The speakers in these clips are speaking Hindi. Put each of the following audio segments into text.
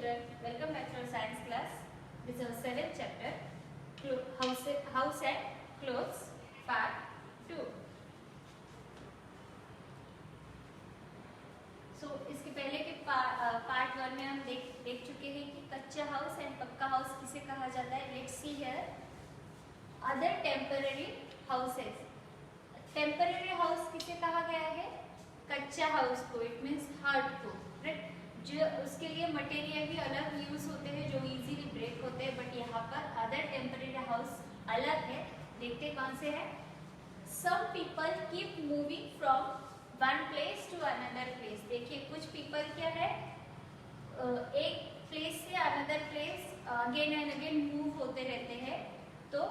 children, welcome back to our science class. This is our 7th chapter, House and Clothes, part 2. So इसके पहले के पार्ट 1 में हम देख चुके हैं कि कच्चा हाउस एंड पक्का हाउस किसे कहा जाता है. Let's see here other temporary houses. Temporary house किसे कहा गया है? कच्चा हाउस को. इट मीन्स हार्ड को, राइट. जो उसके लिए मटेरियल भी अलग यूज होते हैं जो इजीली ब्रेक होते हैं, बट यहाँ पर अदर टेम्पररी हाउस अलग है. देखते कौन से है. Some people keep moving from one place to another place. देखिए कुछ पीपल क्या है, एक प्लेस से another place again and again move होते रहते हैं. तो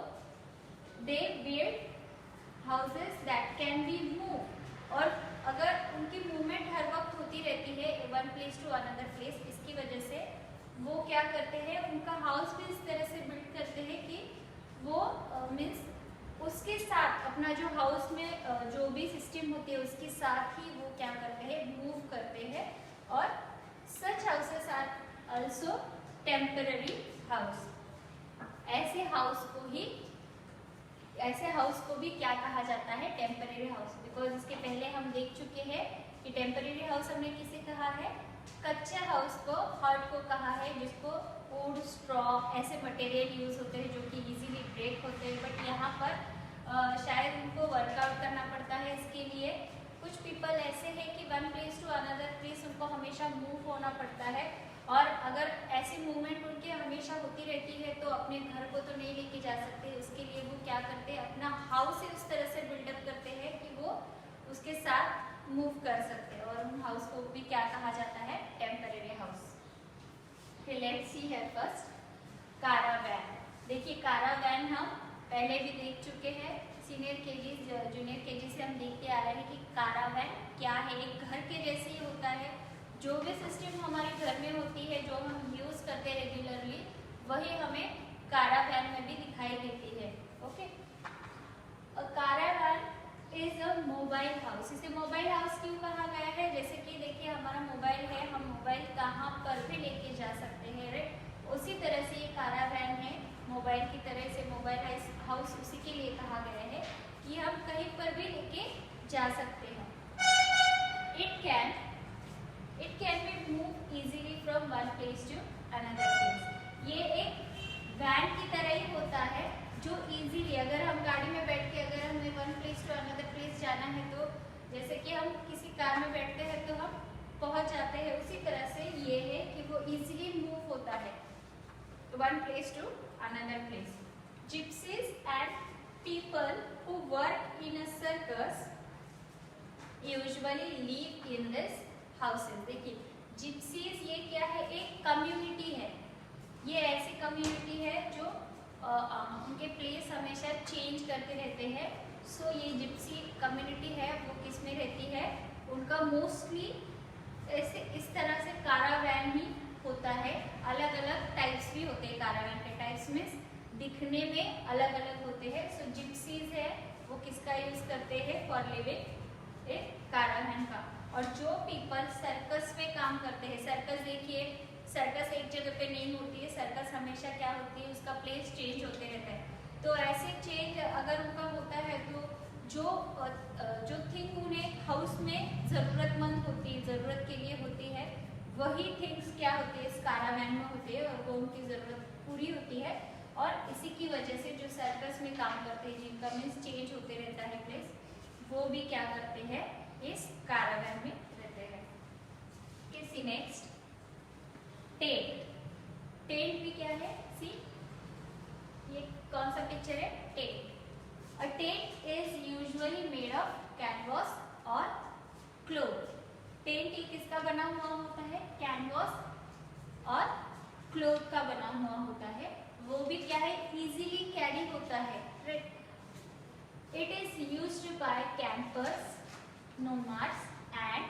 they build houses that can be move. और अगर उनकी मूवमेंट हर वक्त होती रहती है one place to another place, इसकी वजह से वो क्या करते हैं, उनका हाउस भी इस तरह से बिल्ड करते हैं कि वो मीन्स उसके साथ अपना जो हाउस में जो भी सिस्टम होती है उसके साथ ही वो क्या करते हैं, मूव करते हैं. और such houses are also temporary house. ऐसे हाउस को भी क्या कहा जाता है, टेम्पररी हाउस. बिकॉज इसके पहले हम देख चुके हैं कि टेम्पररी हाउस हमने किसे कहा है, कच्चे हाउस को, हार्ड को कहा है, जिसको वुड, स्ट्रॉ ऐसे मटेरियल यूज होते हैं जो कि इजीली ब्रेक होते हैं. बट यहाँ पर शायद उनको वर्कआउट करना पड़ता है. इसके लिए कुछ पीपल ऐसे हैं कि one place to another place उनको हमेशा मूव होना पड़ता है. और अगर ऐसी मूवमेंट उनकी हमेशा होती रहती है तो अपने घर को तो नहीं लेके जा सकते. उसके लिए वो क्या करते हैं, अपना हाउस ही उस तरह से बिल्डअप करते हैं कि वो उसके साथ मूव कर सकते हैं. और उन हाउस को भी क्या कहा जाता है, temporary house. Let's see here first caravan. देखिए कारावैन हम पहले भी देख चुके हैं. सीनियर केजी जूनियर केजी से हम देखते आ रहे हैं कि कारावैन क्या है. एक घर के जैसे ही होता है. जो भी सिस्टम हमारे घर में होती है, जो हम यूज करते हैं रेगुलरली, वही हमें कारावैन में भी दिखाई देती है. Okay. Caravan is a mobile house. इसे मोबाइल हाउस क्यों कहा गया है? जैसे कि देखिए हमारा मोबाइल है, हम मोबाइल कहाँ पर भी लेके जा सकते हैं, राइट. उसी तरह से ये कारावैन है, मोबाइल की तरह से मोबाइल हाउस उसी के लिए कहा गया है कि हम कहीं पर भी लेके जा सकते हैं. It can be moved easily from one place to another place. ये एक वैन की तरह ही होता है जो इजीली, अगर हम गाड़ी में बैठ के अगर हमें one place to another place जाना है तो जैसे कि हम किसी कार में बैठते हैं तो हम पहुंच जाते हैं, उसी तरह से ये है कि वो इजीली मूव होता है one place to another place. Gypsies and people who work in a circus usually live in this houses. देखिए जिप्सीज ये क्या है, एक कम्युनिटी है. ये ऐसी कम्युनिटी है जो उनके प्लेस हमेशा चेंज करते रहते हैं. सो ये जिप्सी कम्युनिटी है वो किस में रहती है, उनका मोस्टली ऐसे इस तरह से कारावैन ही होता है. अलग अलग टाइप्स भी होते हैं कारावैन के. टाइप्स में दिखने में अलग अलग होते हैं. सो जिप्सीज है वो किसका यूज करते हैं, फॉर लिविंग एक कारावैन का. और जो पीपल सर्कस में काम करते हैं, सर्कस देखिए सर्कस एक जगह पे नहीं होती है. सर्कस हमेशा क्या होती है, उसका प्लेस चेंज होते रहता है. तो ऐसे चेंज अगर उनका होता है तो जो थिंग उन्हें हाउस में ज़रूरतमंद होती है, ज़रूरत के लिए होती है, वही थिंग्स क्या होती है इस कारावैन में होती है और वो उनकी ज़रूरत पूरी होती है. और इसी की वजह से जो सर्कस में काम करते हैं जिनका मीन्स चेंज होते रहता है प्लेस, वो भी क्या करते हैं, इस कारावैन में रहते हैं. किसी नेक्स्ट टेंट. टेंट भी क्या है, सी ये कौन सा पिक्चर है, tent. A tent is usually made of canvas और क्लोथ. टेंट ये किसका बना हुआ होता है, कैनवास और क्लोथ का बना हुआ होता है. वो भी क्या है, इजीली कैरी होता है, right. It is used by campers, nomads and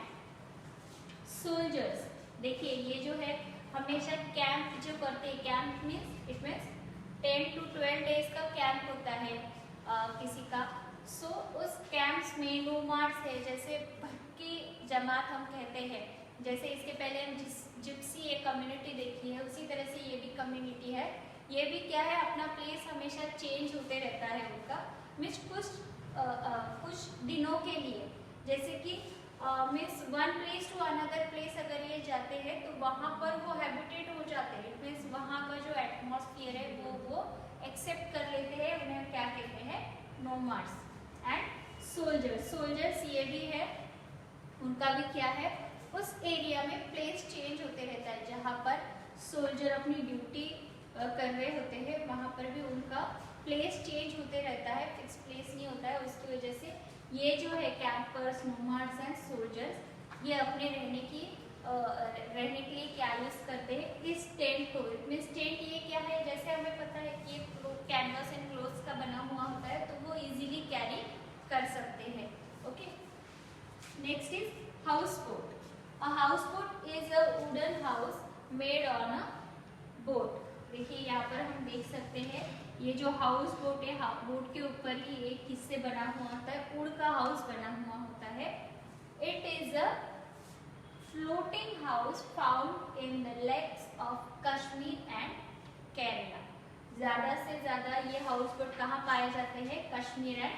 soldiers. देखिए ये जो है हमेशा कैंप जो करते हैं, camp means it means 10 to 12 days का कैंप होता है किसी का. सो उस कैंप्स में नोमाड्स है, जैसे भटकी जमात हम कहते हैं, जैसे इसके पहले हम जिप्सी एक कम्युनिटी देखी है, उसी तरह से ये भी कम्युनिटी है। ये भी क्या है, अपना प्लेस हमेशा चेंज होते रहता है उनका, मीन्स कुछ दिनों के लिए। जैसे कि means one place to another place अगर ये जाते हैं तो वहाँ पर वो हैबिटेट हो जाते हैं, मीन्स वहाँ का जो एटमॉस्फेयर है वो एक्सेप्ट कर लेते हैं। उन्हें क्या कहते हैं, नोमाड्स। एंड सोल्जर्स ये भी है, उनका भी क्या है, उस एरिया में प्लेस चेंज होते रहता है। जहाँ पर सोल्जर अपनी ड्यूटी कर रहे होते हैं वहाँ पर भी उनका प्लेस चेंज होते रहता है, फिक्स प्लेस नहीं होता है। उसकी वजह से ये जो है कैंपर्स, नोमाड्स एंड सोल्जर्स, ये अपने रहने के लिए क्या यूज करते हैं, इस टेंट को। मीन्स टेंट ये क्या है, जैसे हमें पता है कि कैनवस एंड क्लोथ्स का बना हुआ होता है, तो वो इजीली कैरी कर सकते हैं। Okay, next is house boat. A house boat is a wooden house made on a boat. देखिए यहाँ पर हम देख सकते हैं, ये जो हाउस बोट है, बोट के ऊपर ही एक हिस्से बना हुआ होता है, उड़ का हाउस बना हुआ होता है। It is a floating house found in the lakes of Kashmir and Kerala. ज्यादा से ज्यादा ये हाउस बोट कहाँ पाए जाते हैं, कश्मीर एंड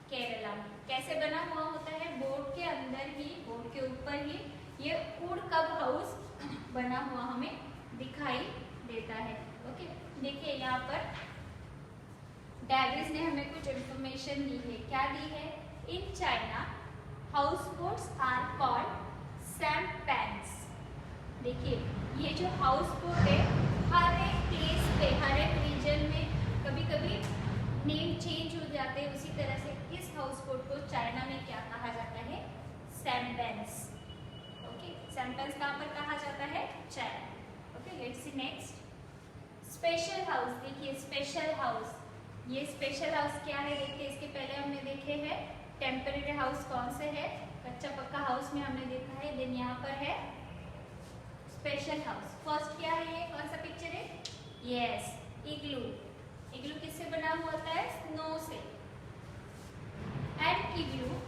केरला में। कैसे बना हुआ होता है, बोट के अंदर ही, बोट के ऊपर ही ये उड़ का हाउस बना हुआ हमें दिखाई देता है। ओके, देखिए यहाँ पर डायरीज ने हमें कुछ इंफॉर्मेशन दी है। क्या दी है, in China house boats are called sampans. देखिए ये जो हाउस बोट है, हर एक प्लेस पे, हर एक रीजन में कभी कभी नेम चेंज हो जाते हैं। उसी तरह से इस हाउस बोट को चाइना में क्या कहा जाता है, सैम्पैन्स। ओके, सैम्पैन्स कहाँ पर कहा जाता है, China. Okay, let's see next special house. देखिए स्पेशल हाउस, ये स्पेशल हाउस क्या है, देखिए इसके पहले हमने देखे हैं टेम्परेरी हाउस कौन से है, कच्चा पक्का हाउस में हमने देखा है। देन यहाँ पर है स्पेशल हाउस। फर्स्ट क्या है, ये कौन सा पिक्चर है, यस, इग्लू। इग्लू किससे बना हुआ होता है, स्नो से। And igloo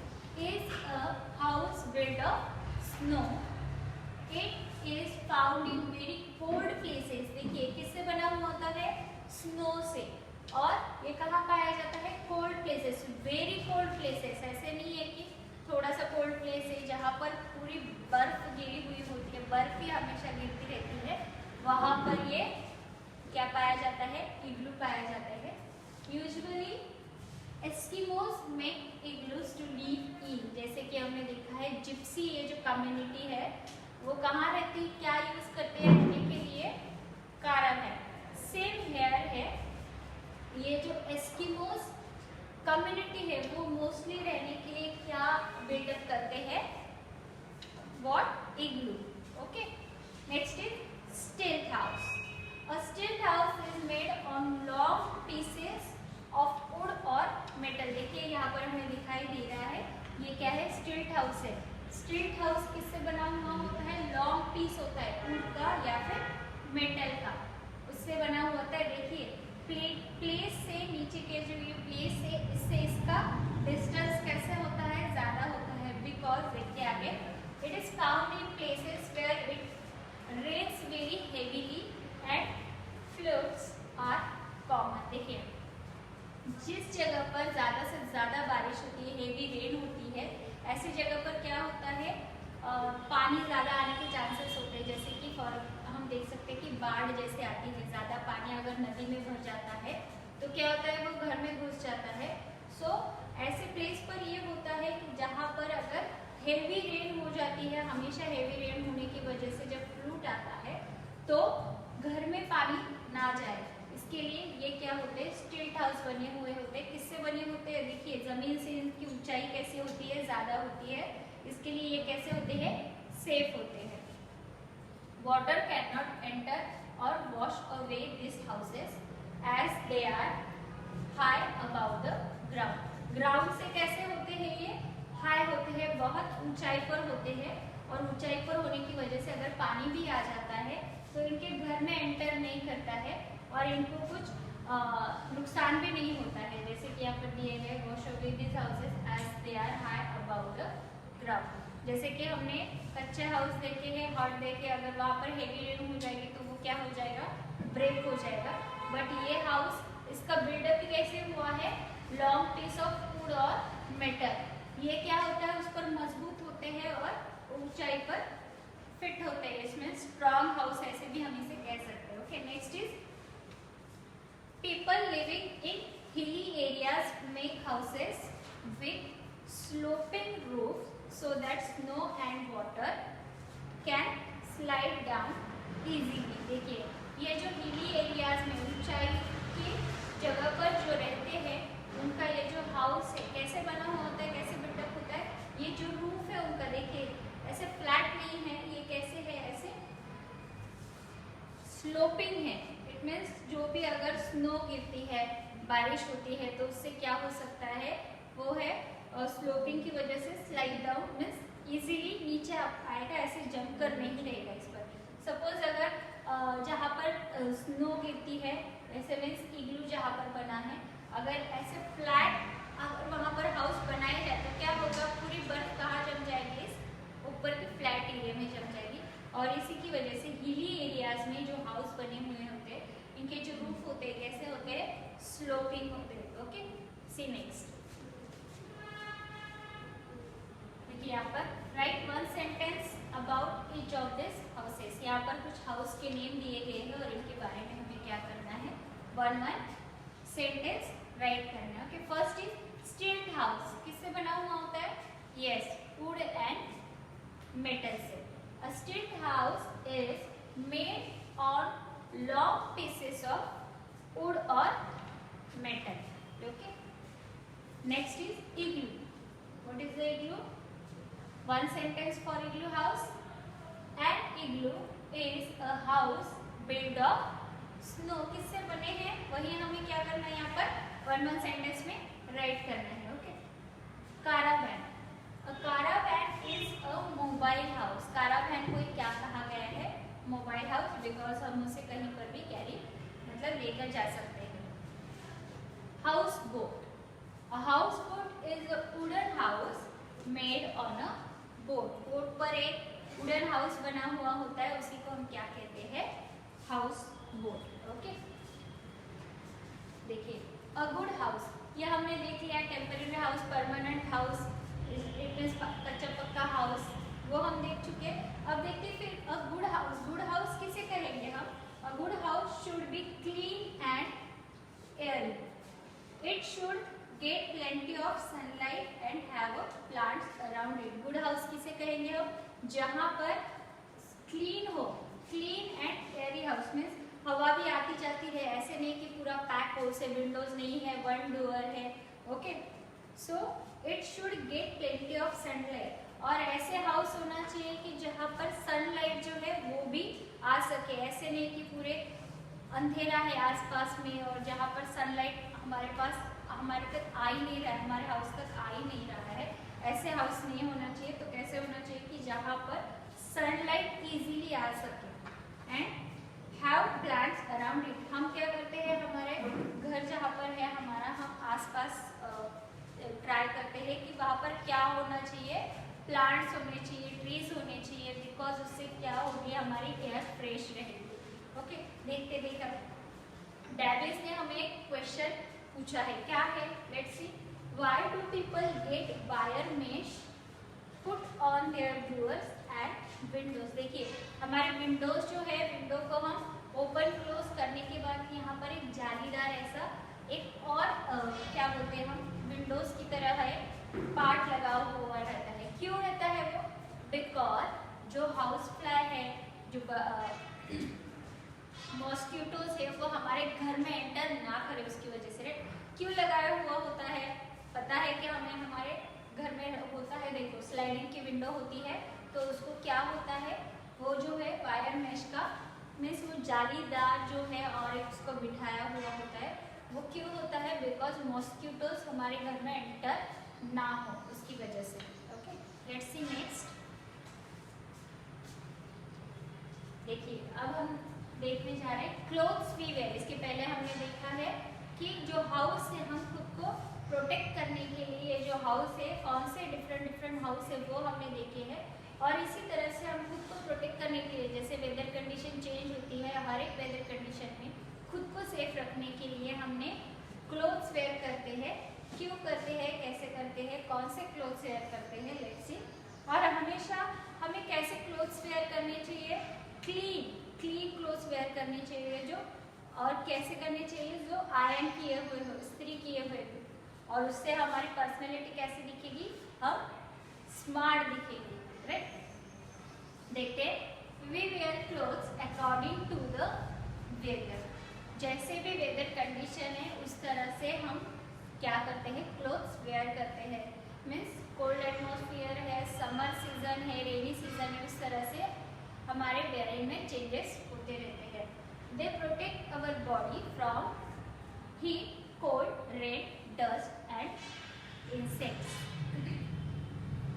is a house built of snow. It is found in very cold places. देखिए किससे बना हुआ होता है, स्नो से। और ये कहाँ पाया जाता है, cold places, very cold places. ऐसे नहीं है कि थोड़ा सा कोल्ड प्लेस है जहाँ पर पूरी बर्फ गिरी हुई होती है, बर्फ ही हमेशा गिरती रहती है, वहाँ पर ये क्या पाया जाता है, इग्लू पाया जाता है। Usually Eskimos make igloos to live in. जैसे कि हमने देखा है जिप्सी, ये जो कम्युनिटी है वो कहाँ रहती है, क्या यूज करते हैं रहने के लिए, कारण है। सेम हेयर है, ये जो एस्किमोस कम्युनिटी है वो मोस्टली रहने के लिए क्या बिल्डअप करते हैं, what, igloo. Okay, next is स्टिल्ट हाउस। अ स्टिल्ट house is made on long pieces of would और मेटल। देखिए यहाँ पर हमें दिखाई दे रहा है, ये क्या है, स्टिल्ट हाउस है। स्टिल्ट हाउस किससे बना हुआ होता है, लॉन्ग पीस होता है वुड का या फिर मेटल का, उससे बना हुआ होता है। देखिए प्लेस से नीचे के जो ये प्लेस है, इससे इसका डिस्टेंस कैसे होता है, ज्यादा होता है। बिकॉज देखिए आगे, it is found in places where it rains very heavily and floods are common. देखिए जिस जगह पर ज्यादा से ज्यादा बारिश होती है, हेवी रेन होती है, ऐसी जगह पर क्या होता है, पानी ज्यादा आने के चांसेस होते हैं। जैसे कि हम देख सकते हैं कि बाढ़ जैसे आती है, ज्यादा पानी अगर नदी में भर जाता है तो क्या होता है, वो घर में घुस जाता है। सो ऐसे प्लेस पर ये होता है कि जहाँ पर अगर हेवी रेन हो जाती है, हमेशा हेवी रेन होने की वजह से जब फ्लूड आता है तो घर में पानी ना जाए, इसके लिए ये क्या होते हैं, स्टिल्ट हाउस बने हुए होते हैं। किससे बने होते हैं, देखिए जमीन से इनकी ऊंचाई कैसे होती है, ज्यादा होती है, इसके लिए ये कैसे होते हैं, सेफ होते हैं। वाटर कैन नॉट एंटर और wash away this houses as they are high about the ground. Ground से कैसे होते हैं, ये हाई होते हैं, बहुत ऊंचाई पर होते हैं, और ऊंचाई पर होने की वजह से अगर पानी भी आ जाता है तो इनके घर में एंटर नहीं करता है और इनको कुछ नुकसान भी नहीं होता है। जैसे कि यहाँ पर दिए गए, wash away this houses as they are high about the ground. जैसे कि हमने कच्चे हाउस देखे हैं, हॉट देखे, अगर वहाँ पर हेवी रेन हो जाएगी तो वो क्या हो जाएगा, ब्रेक हो जाएगा। बट ये हाउस, इसका बिल्डअप कैसे हुआ है, लॉन्ग पीस ऑफ वुड और मेटल। ये क्या होता है, उस पर मजबूत होते हैं और ऊंचाई पर फिट होते हैं, इसमें स्ट्रॉन्ग हाउस ऐसे भी हम इसे कह सकते हैं। Okay, next is people living in hilly areas make houses with sloping roofs so that snow and water can slide down easily। देखिए ये जो हिली एरियाज में, ऊंचाई की जगह पर जो रहते हैं, उनका ये जो हाउस है कैसे बना हुआ होता है, कैसे बिल्डअप होता है, ये जो रूफ है उनका देखिए ऐसे फ्लैट नहीं है, ये कैसे है, ऐसे स्लोपिंग है। इट मीन्स जो भी अगर स्नो गिरती है, बारिश होती है, तो उससे क्या हो सकता है, वो है स्लोपिंग की वजह से स्लाइड डाउन, मीन्स इजीली नीचे आएगा, ऐसे जंप कर नहीं रहेगा इस पर। सपोज अगर जहाँ पर स्नो गिरती है, ऐसे मीन्स इग्लू जहाँ पर बना है, अगर ऐसे फ्लैट अगर वहाँ पर हाउस बनाया जाए तो क्या होगा, पूरी बर्फ कहाँ जम जाएगी, इस ऊपर की फ्लैट एरिया में जम जाएगी। और इसी की वजह से हिली एरियाज में जो हाउस बने हुए होते हैं, इनके जो रूफ होते हैं कैसे होते हैं, स्लोपिंग होते हैं। ओके, सी नेक्स्ट। देखिए यहाँ पर right one sentence about each of this houses. यहाँ पर कुछ हाउस के नेम दिए गए हैं और इनके बारे में हमें क्या करना है, वन सेंटेंस राइट करना है। ओके, फर्स्ट इज स्टिल्ट हाउस। किससे बना हुआ होता है, यस, वुड एंड मेटल से। A stilt house is made on long pieces of wood or metal. Okay. Next is igloo. What is the igloo? One sentence for igloo house. An igloo is a house built of snow. किससे बने हैं, वही हमें क्या करना है यहाँ पर वन सेंटेंस में राइट करना है। Okay, कारावैन। A caravan is a mobile house. Caravan को क्या कहा गया है, मोबाइल हाउस, बिकॉज हम उसे कहीं पर भी कैरी मतलब लेकर जा सकते हैं। House boat. A house boat is a wooden house made on a boat. Boat पर एक वुडन हाउस बना हुआ होता है, उसी को हम क्या कहते हैं, हाउस बोट। ओके, देखिए अ गुड हाउस, ये हमने देख लिया, टेम्परेरी हाउस, परमानेंट हाउस, कच्चा पक्का हाउस, वो हम देख चुके हैं। अब देखते हैं फिर a good house. Good house किसे कहेंगे हम, a good house should be clean and Airy. It should get plenty of sunlight and have a plants around it. Good house किसे कहेंगे हम, जहाँ पर क्लीन हो, clean and Airy house means हवा भी आती जाती है, ऐसे नहीं कि पूरा पैक हो, से विंडोज नहीं है, वन डोर है। Okay, so it should get plenty of sunlight, और ऐसे हाउस होना चाहिए कि जहाँ पर सनलाइट जो है वो भी आ सके, ऐसे नहीं कि पूरे अंधेरा है आसपास में और जहाँ पर सनलाइट हमारे तक आ ही नहीं रहा है, हमारे हाउस तक आ ही नहीं रहा है, ऐसे हाउस नहीं होना चाहिए। तो कैसे होना चाहिए कि जहाँ पर सनलाइट इजीली आ सके and have plants around it. हम क्या करते हैं, हमारे घर जहाँ पर है हमारा, हम आसपास ट्राई करते हैं कि वहाँ पर क्या होना चाहिए, प्लांट्स होने चाहिए, ट्रीज होने चाहिए, बिकॉज उससे क्या होगी, हमारी एयर फ्रेश रहेगी। ओके, देखते देखा डेविस ने हमें एक क्वेश्चन पूछा है, क्या है, let's see. Why do people get wire mesh put on their doors and Windows. देखिए हमारे विंडोज जो है, विंडो को हम ओपन क्लोज करने के बाद यहाँ पर एक जालीदार ऐसा एक और क्या बोलते हैं हम, विंडोज की तरह है पार्ट लगा हुआ रहता है। क्यों रहता है वो, बिकॉज जो हाउस फ्लाई है, जो मॉस्किटोज है, वो हमारे घर में एंटर ना करे, उसकी वजह से क्यों लगाया हुआ होता है, पता है कि हमें हमारे घर में होता है, देखो स्लाइडिंग की विंडो होती है, तो उसको क्या होता है, वो जो है वायर मेश का मीन्स वो जालीदार जो है और उसको बिठाया हुआ होता है, वो क्यों होता है, बिकॉज मॉस्किटोज हमारे घर में एंटर ना हो, उसकी वजह से। Okay, let's see next. देखिए अब हम देखने जा रहे हैं क्लोथ्स वी वेयर। इसके पहले हमने देखा है कि जो हाउस है हम खुद को प्रोटेक्ट करने के लिए जो हाउस है, कौन से डिफरेंट हाउस है वो हमने देखे हैं। और इसी तरह से हम खुद को प्रोटेक्ट करने के लिए, जैसे वेदर कंडीशन चेंज होती है, हर एक वेदर कंडीशन में खुद को सेफ रखने के लिए हमने क्लोथ्स वेयर करते हैं। क्यों करते हैं, कैसे करते हैं, कौन से क्लोथ्स वेयर करते हैं, लेट्स सी। और हमेशा हमें कैसे क्लोथ्स वेयर करने चाहिए, क्लीन क्लोथ्स वेयर करने चाहिए, जो और कैसे करने चाहिए, जो आयरन किए हुए हो, इस्त्री किए हुए हो, और उससे हमारी पर्सनैलिटी कैसी दिखेगी, हम स्मार्ट दिखेगी, राइट। देखते हैं, we wear clothes according to the weather. जैसे भी वेदर कंडीशन है उस तरह से हम क्या करते हैं, क्लोथ्स वेयर करते हैं। मीन्स कोल्ड एटमॉस्फेयर है, समर सीजन है, रेनी सीजन है, उस तरह से हमारे वेयरिंग में चेंजेस होते रहते हैं। They protect our body from heat, cold, rain, dust and insects.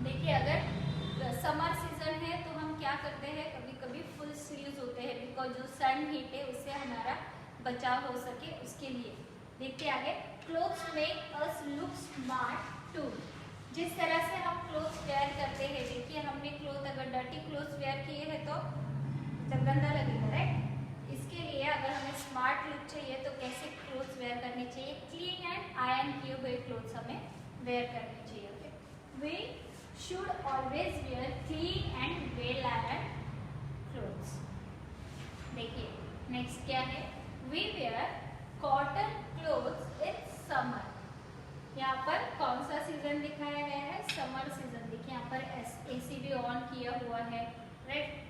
देखिए, अगर समर सीजन है तो हम क्या करते हैं, कभी कभी फुल स्लीव्स होते हैं, बिकॉज जो सन हीट है उससे हमारा बचाव हो सके उसके लिए। देखते आगे, clothes make us look smart too. जिस तरह से हम क्लोथ्स वेयर करते हैं, देखिए हमने क्लोथ अगर डर्टी क्लोथ्स वेयर किए हैं तो गंदा लगेगा, राइट। इसके लिए अगर हमें स्मार्ट लुक चाहिए तो कैसे क्लोथ्स वेयर करने चाहिए, क्लीन एंड आयरन किए हुए क्लोथ्स हमें वेयर करने चाहिए। Okay, we should always wear clean and well iron clothes. देखिए नेक्स्ट क्या है, we wear cotton clothes in summer. यहाँ पर कौन सा सीजन दिखाया गया है, समर सीजन। देखिए यहाँ पर AC भी ऑन किया हुआ है, right.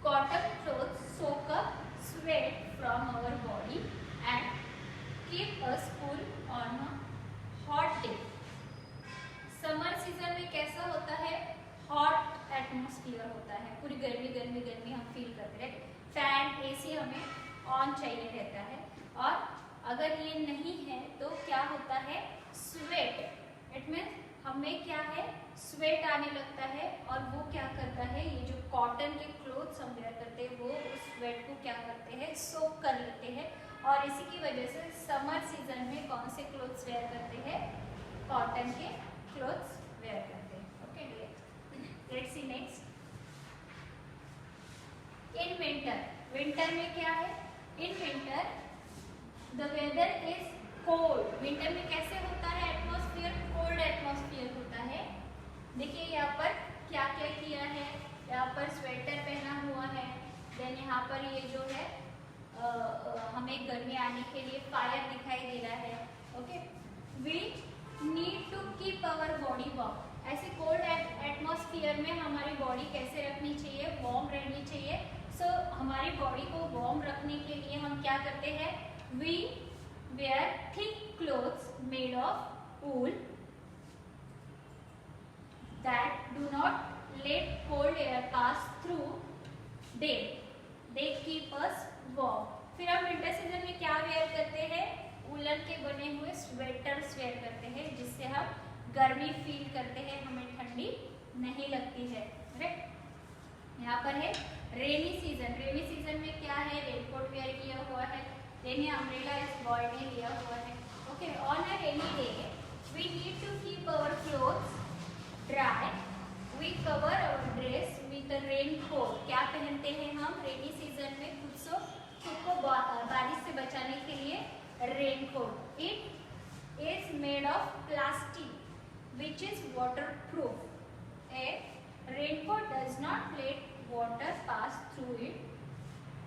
Cotton clothes soak up sweat from our body and keep us cool on a hot day. Summer season में कैसा होता है, हॉट एटमॉस्फेयर होता है, पूरी गर्मी हम फील करते हैं। फैन AC हमें ऑन चाहिए रहता है। और अगर ये नहीं है तो क्या होता है, स्वेट। इट मीन्स हमें क्या है, स्वेट आने लगता है। और वो क्या करता है, ये जो कॉटन के क्लोथ्स हम वेयर करते हैं वो उस स्वेट को क्या करते हैं, सोक कर लेते हैं। और इसी की वजह से समर सीजन में कौन से क्लोथ्स वेयर करते हैं, कॉटन के क्लोथ्स वेयर करते हैं। Okay, let's see next. In winter में क्या है, in winter the weather is cold. Winter में कैसे होता है एटमॉस्फेयर, कोल्ड एटमॉस्फेयर होता है। देखिए यहाँ पर क्या क्या किया है, यहाँ पर स्वेटर पहना हुआ है। देन यहाँ पर ये जो है हमें गर्मी आने के लिए फायर दिखाई दे रहा है। Okay, we need to keep our body warm. ऐसे कोल्ड एटमॉस्फेयर में हमारी बॉडी कैसे रखनी चाहिए, वार्म रहनी चाहिए। सो हमारी बॉडी को वार्म रखने के लिए हम क्या करते हैं, we wear thick clothes made of wool that do not let cold air pass through they keep us warm. फिर हम विंटर सीजन में क्या वेयर करते हैं, वूलन के बने हुए स्वेटर्स वेयर करते हैं, जिससे हम गर्मी फील करते हैं, हमें ठंडी नहीं लगती है, राइट। यहाँ पर है रेनी सीजन। रेनी सीजन में क्या है, रेनकोट वेयर किया हुआ है, रेनी अम्ब्रेला इस बॉय ने लिया हुआ है। Okay, on a rainy day we need to keep our clothes dry, we cover our dress with a raincoat. क्या पहनते हैं हम रेनी सीजन में, खुद को बारिश से बचाने के लिए raincoat. It is made of plastic which is waterproof. A raincoat does not let water pass through it.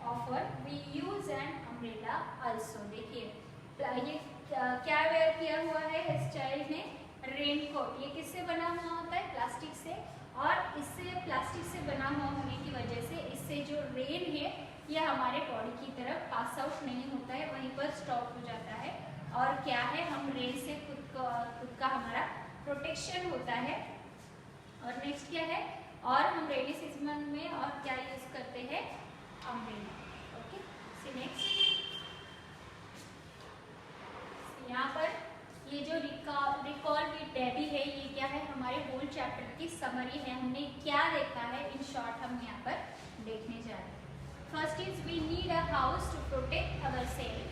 Often we use an umbrella also. देखिए ये क्या वेयर किया हुआ है इस चाइल्ड ने, रेनकोट। ये किससे बना हुआ होता है, प्लास्टिक से। और इससे प्लास्टिक से बना हुआ होने की वजह से इससे जो रेन है ये हमारे बॉडी की तरफ पास आउट नहीं होता है, वहीं पर स्टॉप हो जाता है। और क्या है, हम रेन से खुद का हमारा प्रोटेक्शन होता है। और नेक्स्ट क्या है, और हम रेनी सीजन में और क्या यूज करते हैं, अम्ब्रेला। ओके, सी नेक्स्ट। यहाँ पर ये जो रिकॉल विद डेबी है, ये क्या है, हमारे होल चैप्टर की समरी है। हमने क्या देखा है इन शॉर्ट हम यहाँ पर देखने जा रहे हैं। First is we need a house to protect our self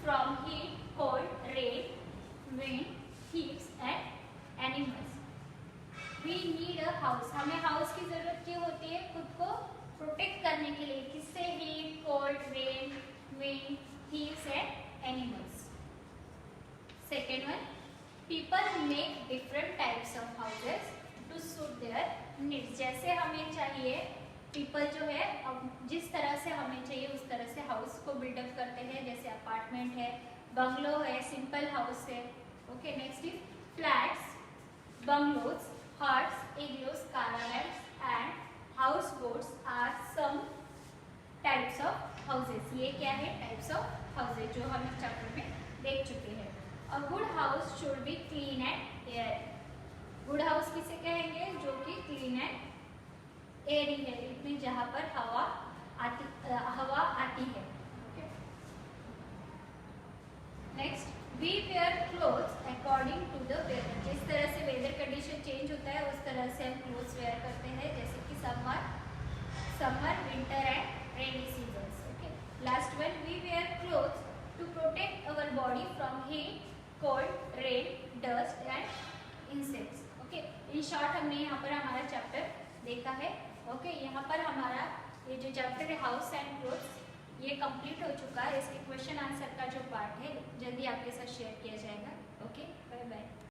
from heat, cold, rain, wind, thieves and animals. We need a house. हमें हाउस की जरूरत क्यों होती है? खुद को प्रोटेक्ट करने के लिए. किससे? Heat, cold, rain, wind, thieves and animals. Second one, people make different types of houses to suit their needs. जैसे हमें चाहिए, people जो है जिस तरह से हमें चाहिए उस तरह से हाउस को बिल्डअप करते हैं. जैसे अपार्टमेंट है, बंगलो है, सिंपल हाउस है. Okay, next is flats, bungalows, huts, igloos, caravans and houseboats are some types of houses. ये क्या है? Types of houses जो हम इस चैप्टर में देख चुके हैं. A good house should be clean and airy. Good house किसे कहेंगे? जो कि clean and airy है. इसमें जहाँ पर हवा आती है. Okay. Next, we wear clothes according to the weather. जिस तरह से वेदर कंडीशन चेंज होता है उस तरह से हम क्लोथ्स वेयर करते हैं. जैसे कि summer, winter and rainy seasons. Okay, last one, we wear clothes to protect our body from heat, cold, rain, dust and insects. Okay, in short हमने यहाँ पर हमारा चैप्टर देखा है. ओके, यहाँ पर हमारा ये जो चैप्टर है हाउस एंड क्लोथ्स ये कंप्लीट हो चुका है. इसके क्वेश्चन आंसर का जो पार्ट है जल्दी आपके साथ शेयर किया जाएगा. Okay, bye bye.